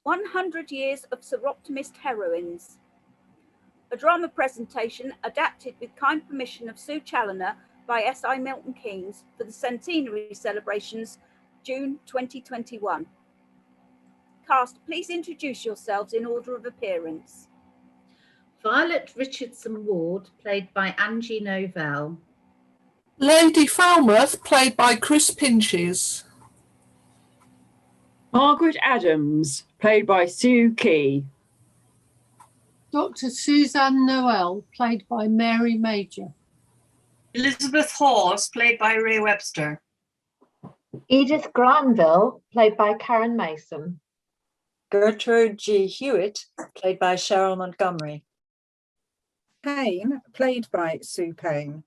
100 Years of Soroptimist Heroines, a drama presentation adapted with kind permission of Sue Challoner by S.I. Milton Keynes for the centenary celebrations, June 2021. Cast, please introduce yourselves in order of appearance. Violet Richardson Ward, played by Angie Novell. Lady Falmouth, played by Chris Pinches. Margaret Adams, played by Sue Key. Dr. Suzanne Noel, played by Mary Major. Elizabeth Hawes, played by Ray Webster. Edith Granville, played by Karen Mason. Gertrude G. Hewitt, played by Cheryl Montgomery. Payne, played by Sue Payne.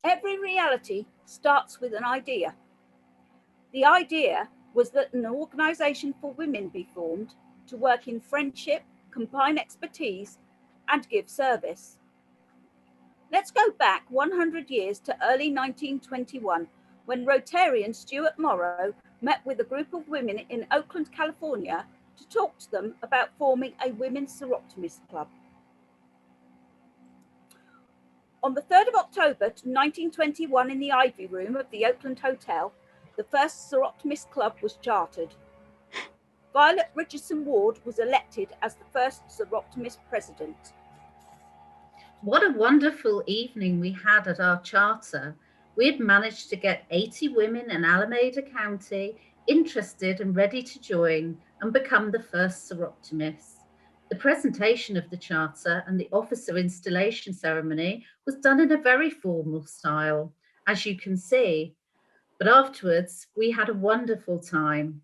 Every reality starts with an idea. The idea was that an organisation for women be formed to work in friendship, combine expertise, and give service. Let's go back 100 years to early 1921, when Rotarian Stuart Morrow met with a group of women in Oakland, California, to talk to them about forming a women's Soroptimist club. On the 3rd of October 1921, in the Ivy Room of the Oakland Hotel, the first Soroptimist club was chartered. Violet Richardson Ward was elected as the first Soroptimist president. What a wonderful evening we had at our charter. We had managed to get 80 women in Alameda County interested and ready to join and become the first Soroptimists. The presentation of the charter and the officer installation ceremony was done in a very formal style, as you can see. But afterwards, we had a wonderful time.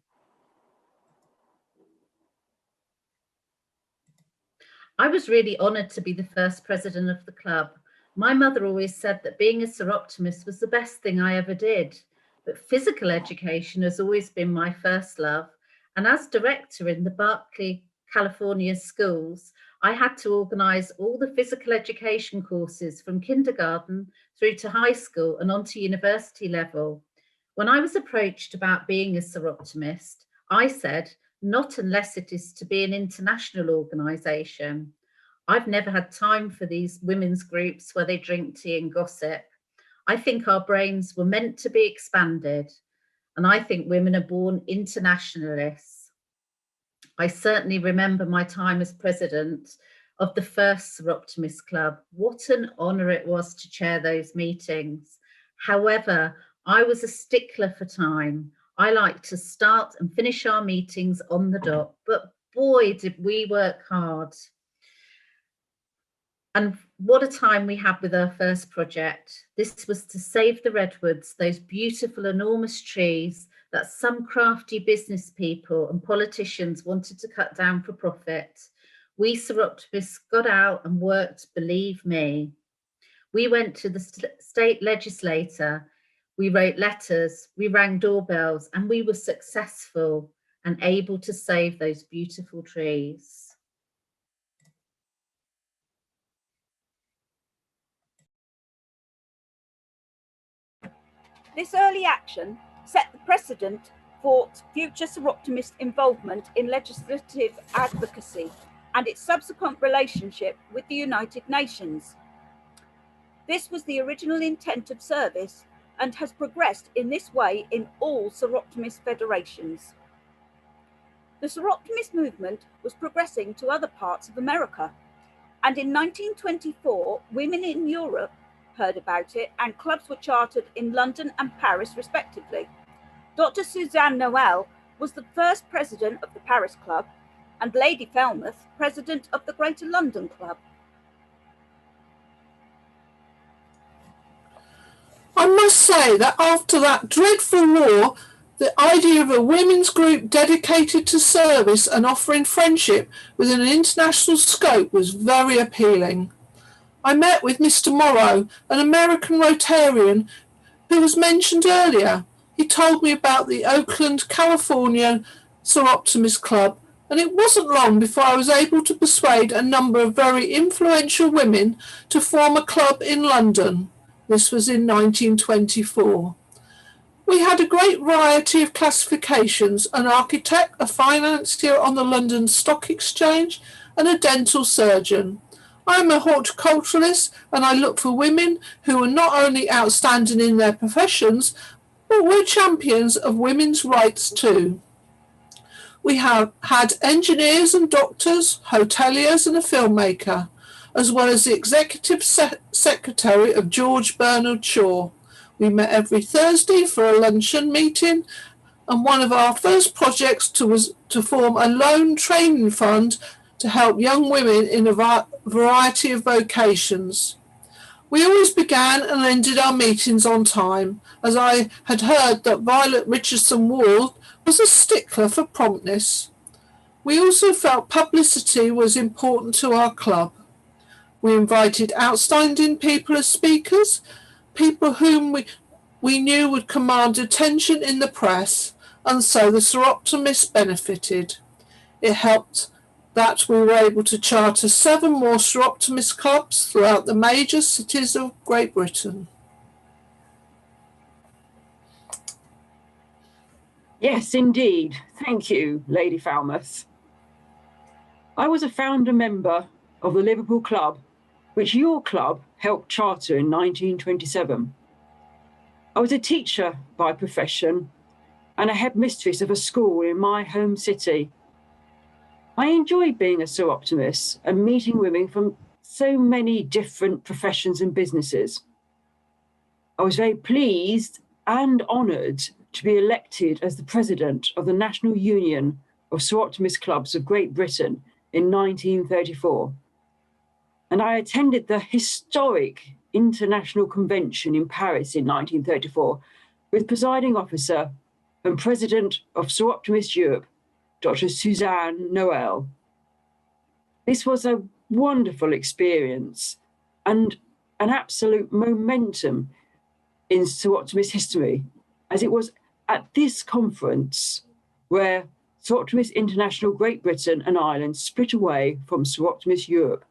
I was really honoured to be the first president of the club. My mother always said that being a Soroptimist was the best thing I ever did. But physical education has always been my first love. And as director in the Berkeley, California schools, I had to organise all the physical education courses from kindergarten through to high school and onto university level. When I was approached about being a Soroptimist, I said, not unless it is to be an international organisation. I've never had time for these women's groups where they drink tea and gossip. I think our brains were meant to be expanded, and I think women are born internationalists. I certainly remember my time as president of the first Soroptimist Club. What an honour it was to chair those meetings. However, I was a stickler for time. I like to start and finish our meetings on the dot, but boy, did we work hard. And what a time we had with our first project. This was to save the redwoods, those beautiful, enormous trees that some crafty business people and politicians wanted to cut down for profit. We Soroptimists got out and worked, believe me. We went to the state legislator. We wrote letters, we rang doorbells, and we were successful and able to save those beautiful trees. This early action set the precedent for future Soroptimist involvement in legislative advocacy and its subsequent relationship with the United Nations. This was the original intent of service and has progressed in this way in all Soroptimist federations. The Soroptimist movement was progressing to other parts of America, and in 1924, women in Europe heard about it and clubs were chartered in London and Paris respectively. Dr. Suzanne Noel was the first president of the Paris Club and Lady Falmouth, president of the Greater London Club. I must say that after that dreadful war, the idea of a women's group dedicated to service and offering friendship with an international scope was very appealing. I met with Mr. Morrow, an American Rotarian who was mentioned earlier. He told me about the Oakland, California Soroptimist Club, and it wasn't long before I was able to persuade a number of very influential women to form a club in London. This was in 1924. We had a great variety of classifications: an architect, a financier on the London Stock Exchange, and a dental surgeon. I am a horticulturalist, and I look for women who are not only outstanding in their professions, but were champions of women's rights too. We have had engineers and doctors, hoteliers and a filmmaker, as well as the executive secretary of George Bernard Shaw. We met every Thursday for a luncheon meeting, and one of our first projects was to form a loan training fund to help young women in a variety of vocations. We always began and ended our meetings on time, as I had heard that Violet Richardson Ward was a stickler for promptness. We also felt publicity was important to our club. We invited outstanding people as speakers, people whom we knew would command attention in the press, and so the Soroptimists benefited. It helped that we were able to charter 7 more Soroptimist clubs throughout the major cities of Great Britain. Yes, indeed. Thank you, Lady Falmouth. I was a founder member of the Liverpool Club, which your club helped charter in 1927. I was a teacher by profession and a headmistress of a school in my home city. I enjoyed being a Soroptimist and meeting women from so many different professions and businesses. I was very pleased and honoured to be elected as the president of the National Union of Soroptimist Clubs of Great Britain in 1934. And I attended the historic International Convention in Paris in 1934 with presiding officer and president of Soroptimist Europe, Dr. Suzanne Noel. This was a wonderful experience and an absolute momentum in Soroptimist history, as it was at this conference where Soroptimist International Great Britain and Ireland split away from Soroptimist Europe,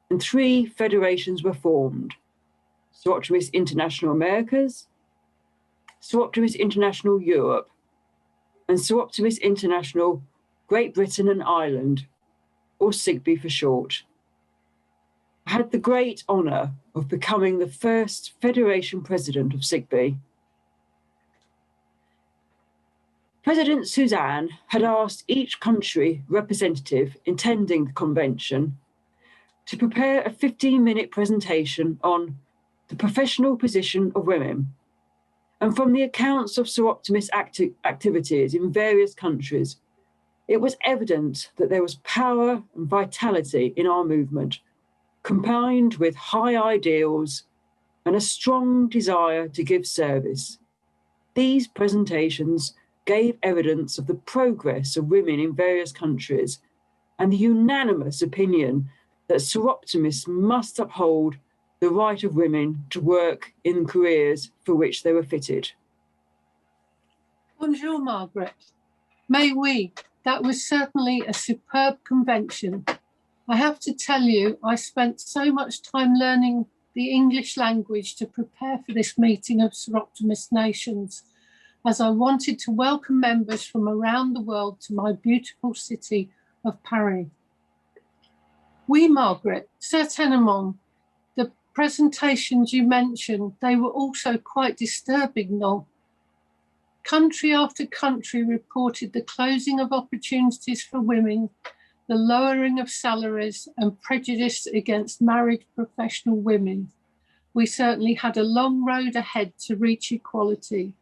and 3 federations were formed: Soroptimist International Americas, Soroptimist International Europe, and Soroptimist International Great Britain and Ireland, or Sigby for short. I had the great honour of becoming the first Federation President of Sigby. President Suzanne had asked each country representative attending the convention to prepare a 15-minute presentation on the professional position of women, and from the accounts of Soroptimist activities in various countries, it was evident that there was power and vitality in our movement, combined with high ideals and a strong desire to give service. These presentations gave evidence of the progress of women in various countries and the unanimous opinion that Soroptimists must uphold the right of women to work in careers for which they were fitted. Bonjour, Margaret. May we? That was certainly a superb convention. I have to tell you, I spent so much time learning the English language to prepare for this meeting of Soroptimist nations, as I wanted to welcome members from around the world to my beautiful city of Paris. Oui, Margaret, certainement. The presentations you mentioned, they were also quite disturbing, no? Country after country reported the closing of opportunities for women, the lowering of salaries, and prejudice against married professional women. We certainly had a long road ahead to reach equality.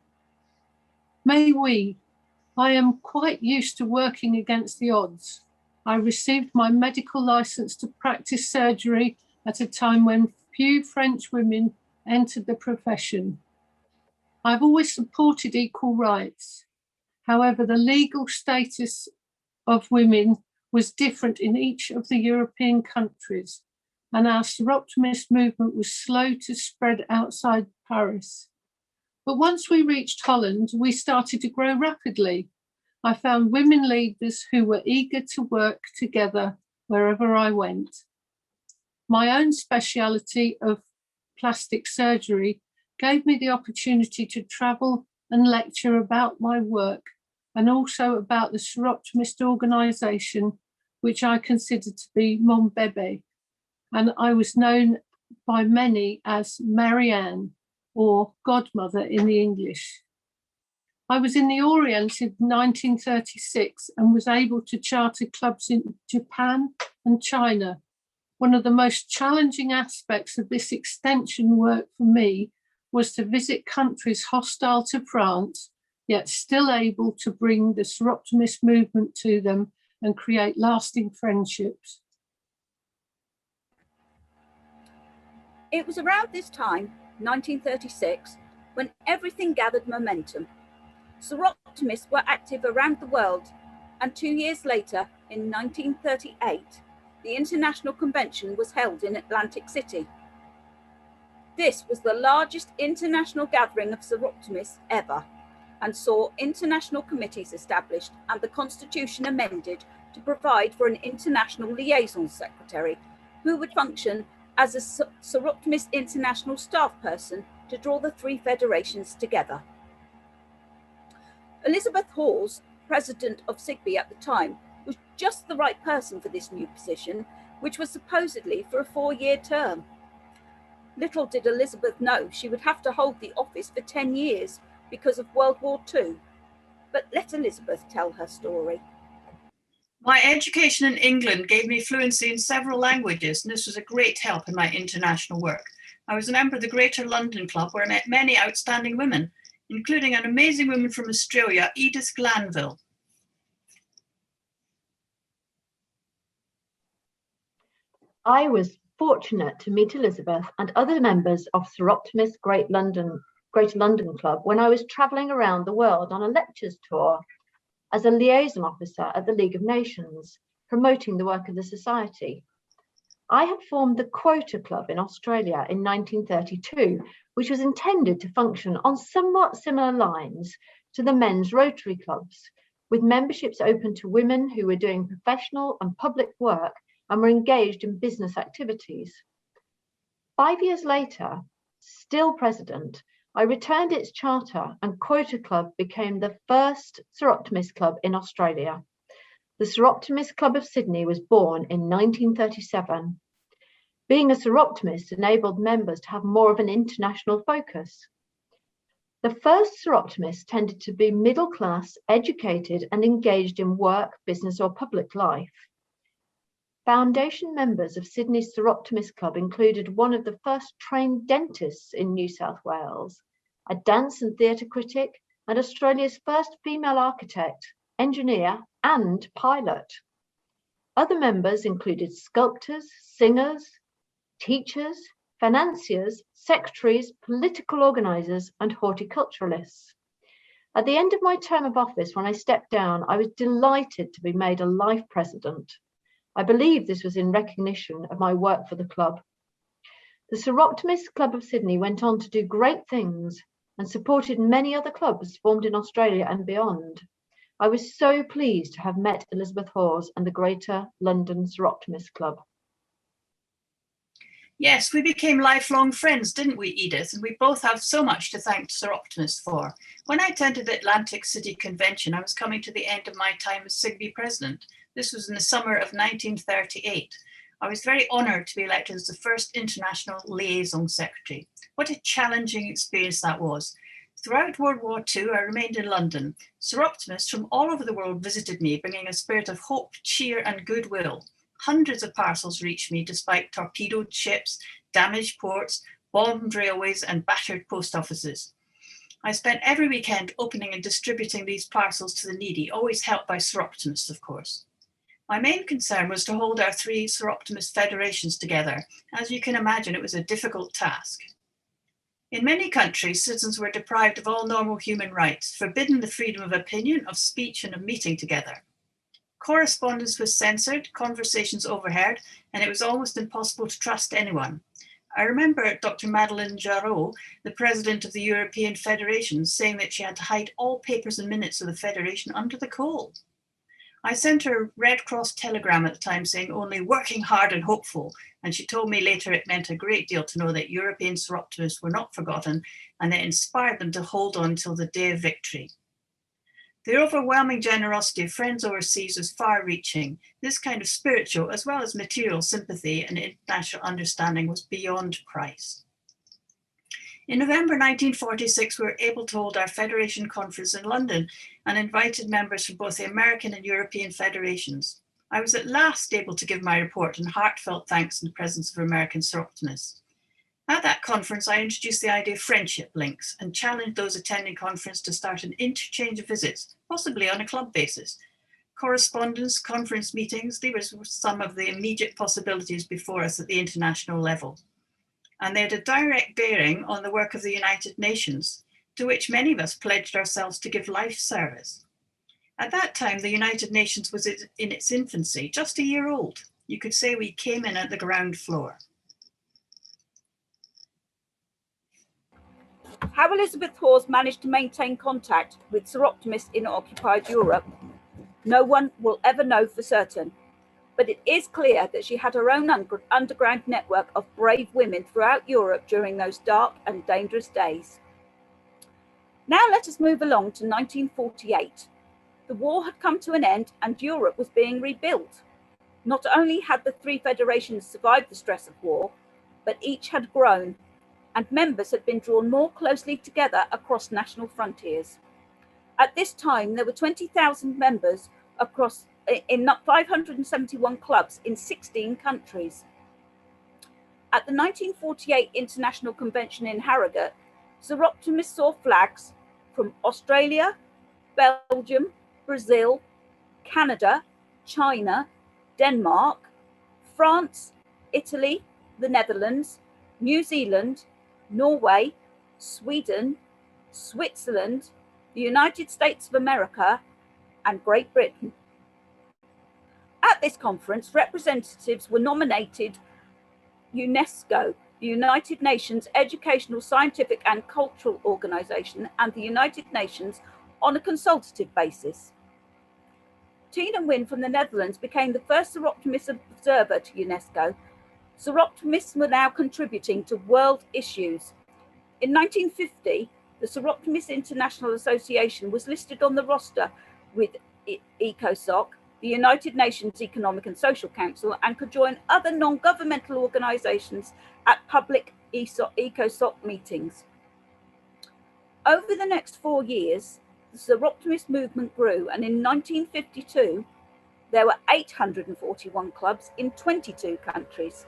May we? I am quite used to working against the odds. I received my medical license to practice surgery at a time when few French women entered the profession. I've always supported equal rights. However, the legal status of women was different in each of the European countries, and our Soroptimist movement was slow to spread outside Paris. But once we reached Holland, we started to grow rapidly. I found women leaders who were eager to work together wherever I went. My own speciality of plastic surgery gave me the opportunity to travel and lecture about my work and also about the Soroptimist organisation, which I consider to be Mon Bebe. And I was known by many as Marianne, or Godmother in the English. I was in the Orient in 1936 and was able to charter clubs in Japan and China. One of the most challenging aspects of this extension work for me was to visit countries hostile to France, yet still able to bring the Soroptimist movement to them and create lasting friendships. It was around this time, 1936, when everything gathered momentum. Soroptimists were active around the world, and 2 years later, in 1938, the International Convention was held in Atlantic City. This was the largest international gathering of Soroptimists ever, and saw international committees established and the constitution amended to provide for an international liaison secretary who would function as a Soroptimist international staff person to draw the three federations together. Elizabeth Hawes, president of Sigby at the time, was just the right person for this new position, which was supposedly for a 4-year term. Little did Elizabeth know she would have to hold the office for 10 years because of World War II. But let Elizabeth tell her story. My education in England gave me fluency in several languages, and this was a great help in my international work. I was a member of the Greater London Club, where I met many outstanding women, including an amazing woman from Australia, Edith Glanville. I was fortunate to meet Elizabeth and other members of Soroptimist Greater London Club when I was travelling around the world on a lectures tour as a liaison officer at the League of Nations, promoting the work of the Society. I had formed the Quota Club in Australia in 1932, which was intended to function on somewhat similar lines to the men's Rotary clubs, with memberships open to women who were doing professional and public work and were engaged in business activities. 5 years later, still president, I returned its charter and Quota Club became the first Soroptimist club in Australia. The Soroptimist Club of Sydney was born in 1937. Being a Soroptimist enabled members to have more of an international focus. The first Soroptimists tended to be middle class, educated and engaged in work, business or public life. Foundation members of Sydney's Soroptimist Club included one of the first trained dentists in New South Wales, a dance and theatre critic, and Australia's first female architect, engineer, and pilot. Other members included sculptors, singers, teachers, financiers, secretaries, political organisers, and horticulturalists. At the end of my term of office, when I stepped down, I was delighted to be made a life president. I believe this was in recognition of my work for the club. The Soroptimist Club of Sydney went on to do great things and supported many other clubs formed in Australia and beyond. I was so pleased to have met Elizabeth Hawes and the Greater London Soroptimist Club. Yes, we became lifelong friends, didn't we, Edith? And we both have so much to thank Soroptimists for. When I attended the Atlantic City Convention, I was coming to the end of my time as Sigby president. This was in the summer of 1938. I was very honoured to be elected as the first international liaison secretary. What a challenging experience that was. Throughout World War II, I remained in London. Soroptimists from all over the world visited me, bringing a spirit of hope, cheer and goodwill. Hundreds of parcels reached me despite torpedoed ships, damaged ports, bombed railways and battered post offices. I spent every weekend opening and distributing these parcels to the needy, always helped by Soroptimists, of course. My main concern was to hold our three Soroptimist federations together. As you can imagine, it was a difficult task. In many countries, citizens were deprived of all normal human rights, forbidden the freedom of opinion, of speech and of meeting together. Correspondence was censored, conversations overheard, and it was almost impossible to trust anyone. I remember Dr. Madeleine Jarot, the president of the European Federation, saying that she had to hide all papers and minutes of the Federation under the coal. I sent her a Red Cross telegram at the time saying only working hard and hopeful, and she told me later it meant a great deal to know that European Soroptimists were not forgotten, and it inspired them to hold on till the day of victory. The overwhelming generosity of friends overseas was far-reaching. This kind of spiritual as well as material sympathy and international understanding was beyond price. In November 1946, we were able to hold our Federation conference in London and invited members from both the American and European federations. I was at last able to give my report and heartfelt thanks in the presence of American Soroptimists. At that conference, I introduced the idea of friendship links and challenged those attending conference to start an interchange of visits, possibly on a club basis. Correspondence, conference meetings, these were some of the immediate possibilities before us at the international level. And they had a direct bearing on the work of the United Nations, to which many of us pledged ourselves to give life service. At that time, the United Nations was in its infancy, just a year old. You could say we came in at the ground floor. How Elizabeth Hawes managed to maintain contact with Soroptimists in occupied Europe, no one will ever know for certain. But it is clear that she had her own underground network of brave women throughout Europe during those dark and dangerous days. Now let us move along to 1948. The war had come to an end and Europe was being rebuilt. Not only had the three federations survived the stress of war, but each had grown, and members had been drawn more closely together across national frontiers. At this time, there were 20,000 members in 571 clubs in 16 countries. At the 1948 International Convention in Harrogate, Soroptimists saw flags from Australia, Belgium, Brazil, Canada, China, Denmark, France, Italy, the Netherlands, New Zealand, Norway, Sweden, Switzerland, the United States of America, and Great Britain. At this conference, representatives were nominated UNESCO, the United Nations Educational, Scientific and Cultural Organization, and the United Nations on a consultative basis. Tina Wynne from the Netherlands became the first Soroptimist observer to UNESCO. Soroptimists were now contributing to world issues. In 1950, the Soroptimist International Association was listed on the roster with ECOSOC, the United Nations Economic and Social Council, and could join other non-governmental organizations at public ECOSOC meetings. Over the next 4 years, the Soroptimist movement grew, and in 1952, there were 841 clubs in 22 countries.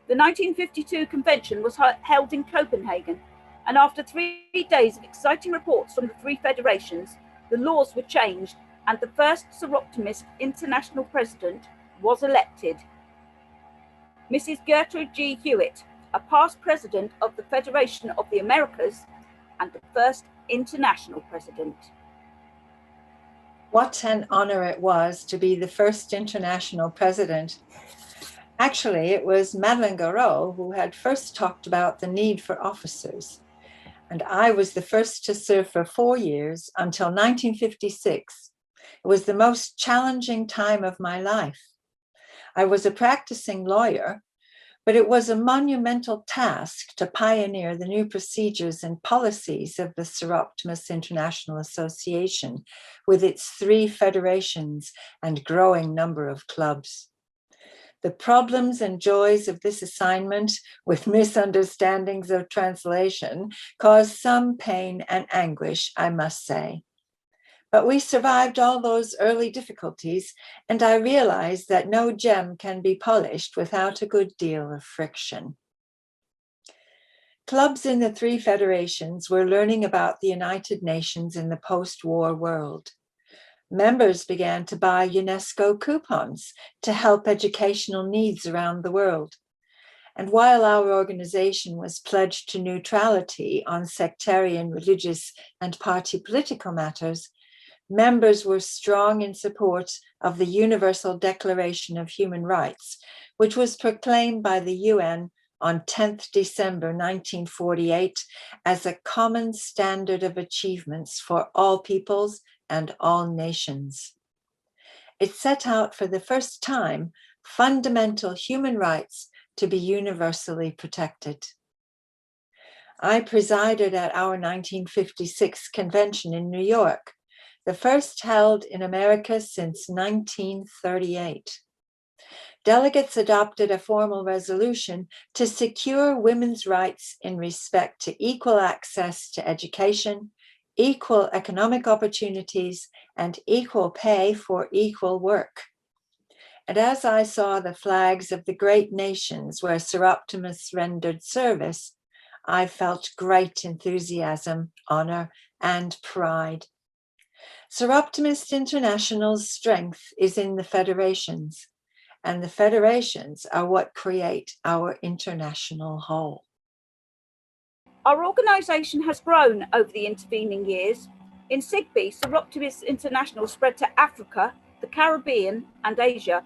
The 1952 convention was held in Copenhagen, and after 3 days of exciting reports from the three federations, the laws were changed and the first Soroptimist international president was elected. Mrs. Gertrude G. Hewitt, a past president of the Federation of the Americas and the first international president. What an honor it was to be the first international president. Actually, it was Madeleine Garot who had first talked about the need for officers. And I was the first to serve for 4 years until 1956. It was the most challenging time of my life. I was a practicing lawyer, but it was a monumental task to pioneer the new procedures and policies of the Soroptimist International Association with its 3 federations and growing number of clubs. The problems and joys of this assignment, with misunderstandings of translation, caused some pain and anguish, I must say. But we survived all those early difficulties, and I realized that no gem can be polished without a good deal of friction. Clubs in the 3 federations were learning about the United Nations in the post-war world. Members began to buy UNESCO coupons to help educational needs around the world. And while our organization was pledged to neutrality on sectarian, religious, and party political matters, members were strong in support of the Universal Declaration of Human Rights, which was proclaimed by the UN on 10th December 1948 as a common standard of achievements for all peoples and all nations. it set out for the first time fundamental human rights to be universally protected. I presided at our 1956 convention in New York, the first held in America since 1938. Delegates adopted a formal resolution to secure women's rights in respect to equal access to education, equal economic opportunities, and equal pay for equal work. And as I saw the flags of the great nations where Soroptimists rendered service, I felt great enthusiasm, honor, and pride. Soroptimist International's strength is in the federations, and the federations are what create our international whole. Our organisation has grown over the intervening years. In Sigby, Soroptimist International spread to Africa, the Caribbean, and Asia.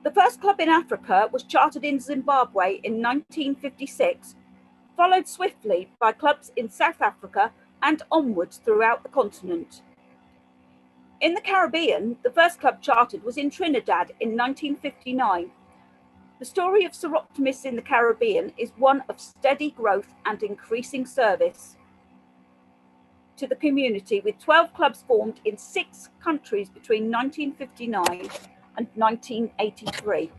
The first club in Africa was chartered in Zimbabwe in 1956, followed swiftly by clubs in South Africa and onwards throughout the continent. In the Caribbean, the first club chartered was in Trinidad in 1959. The story of Soroptimists in the Caribbean is one of steady growth and increasing service to the community, with 12 clubs formed in 6 countries between 1959 and 1983.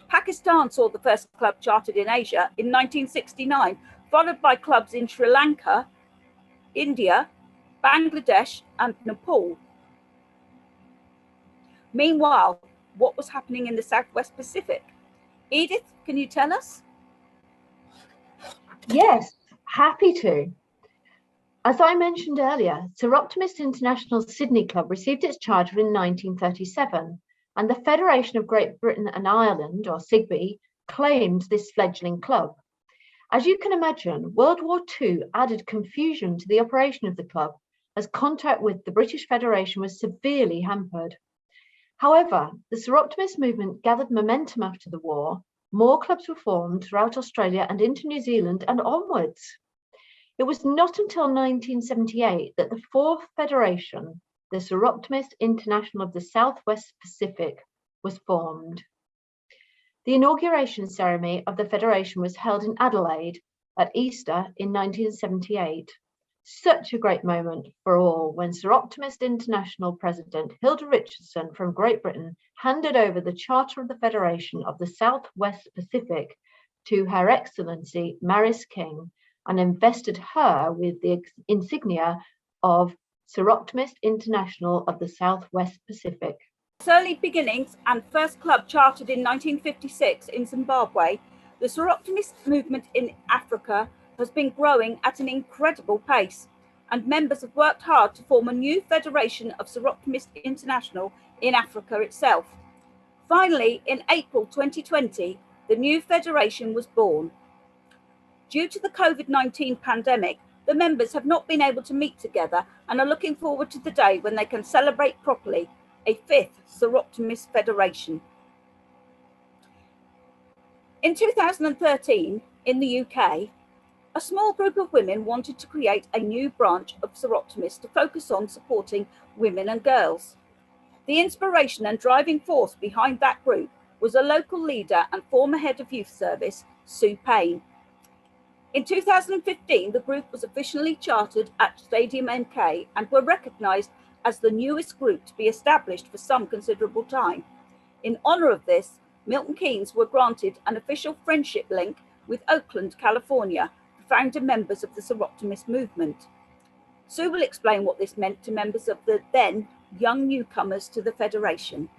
Pakistan saw the first club chartered in Asia in 1969, followed by clubs in Sri Lanka, India, Bangladesh, and Nepal. Meanwhile, what was happening in the Southwest Pacific? Edith, can you tell us? Yes, happy to. As I mentioned earlier, Soroptimist International Sydney Club received its charter in 1937, and the Federation of Great Britain and Ireland, or Sigby, claimed this fledgling club. As you can imagine, World War II added confusion to the operation of the club, as contact with the British Federation was severely hampered. However, the Soroptimist movement gathered momentum after the war. More clubs were formed throughout Australia and into New Zealand and onwards. It was not until 1978 that the fourth federation, the Soroptimist International of the Southwest Pacific, was formed. The inauguration ceremony of the federation was held in Adelaide at Easter in 1978. Such a great moment for all when Soroptimist International President Hilda Richardson from Great Britain handed over the Charter of the Federation of the Southwest Pacific to Her Excellency Maris King and invested her with the insignia of Soroptimist International of the Southwest Pacific. Its early beginnings and first club chartered in 1956 in Zimbabwe, the Soroptimist movement in Africa has been growing at an incredible pace, and members have worked hard to form a new federation of Soroptimist International in Africa itself. Finally, in April 2020, the new federation was born. Due to the COVID-19 pandemic, the members have not been able to meet together and are looking forward to the day when they can celebrate properly a 5th Soroptimist Federation. In 2013, in the UK, a small group of women wanted to create a new branch of Soroptimists to focus on supporting women and girls. The inspiration and driving force behind that group was a local leader and former head of youth service, Sue Payne. In 2015, the group was officially chartered at Stadium MK and were recognised as the newest group to be established for some considerable time. In honour of this, Milton Keynes were granted an official friendship link with Oakland, California, the founder members of the Soroptimist movement. Sue will explain what this meant to members of the then young newcomers to the Federation.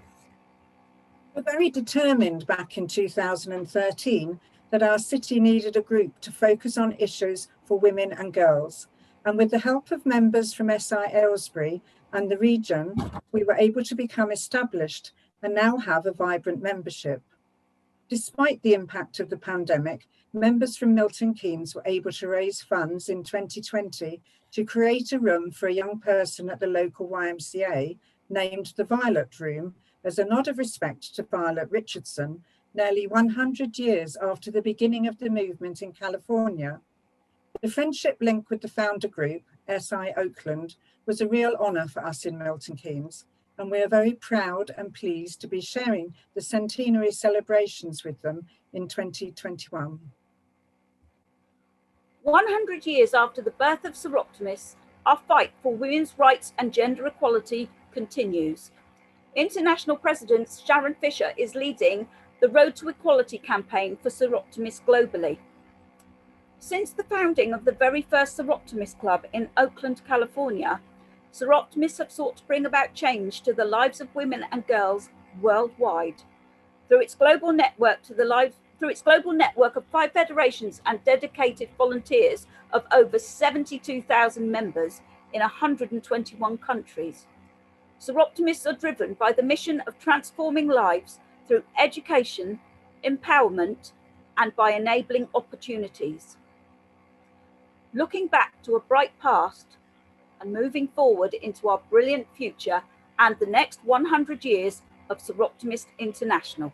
We were very determined back in 2013 that our city needed a group to focus on issues for women and girls. And with the help of members from SI Aylesbury and the region, we were able to become established and now have a vibrant membership. Despite the impact of the pandemic, members from Milton Keynes were able to raise funds in 2020 to create a room for a young person at the local YMCA named the Violet Room as a nod of respect to Violet Richardson, nearly 100 years after the beginning of the movement in California. The friendship link with the founder group, SI Oakland, was a real honour for us in Milton Keynes, and we are very proud and pleased to be sharing the centenary celebrations with them in 2021. 100 years after the birth of Soroptimists, our fight for women's rights and gender equality continues. International President Sharon Fisher is leading the Road to Equality campaign for Soroptimists globally. Since the founding of the very first Soroptimist Club in Oakland, California, Soroptimists have sought to bring about change to the lives of women and girls worldwide. Through its global network of 5 federations and dedicated volunteers of over 72,000 members in 121 countries. Soroptimists are driven by the mission of transforming lives through education, empowerment, and by enabling opportunities. Looking back to a bright past and moving forward into our brilliant future and the next 100 years of Soroptimist International.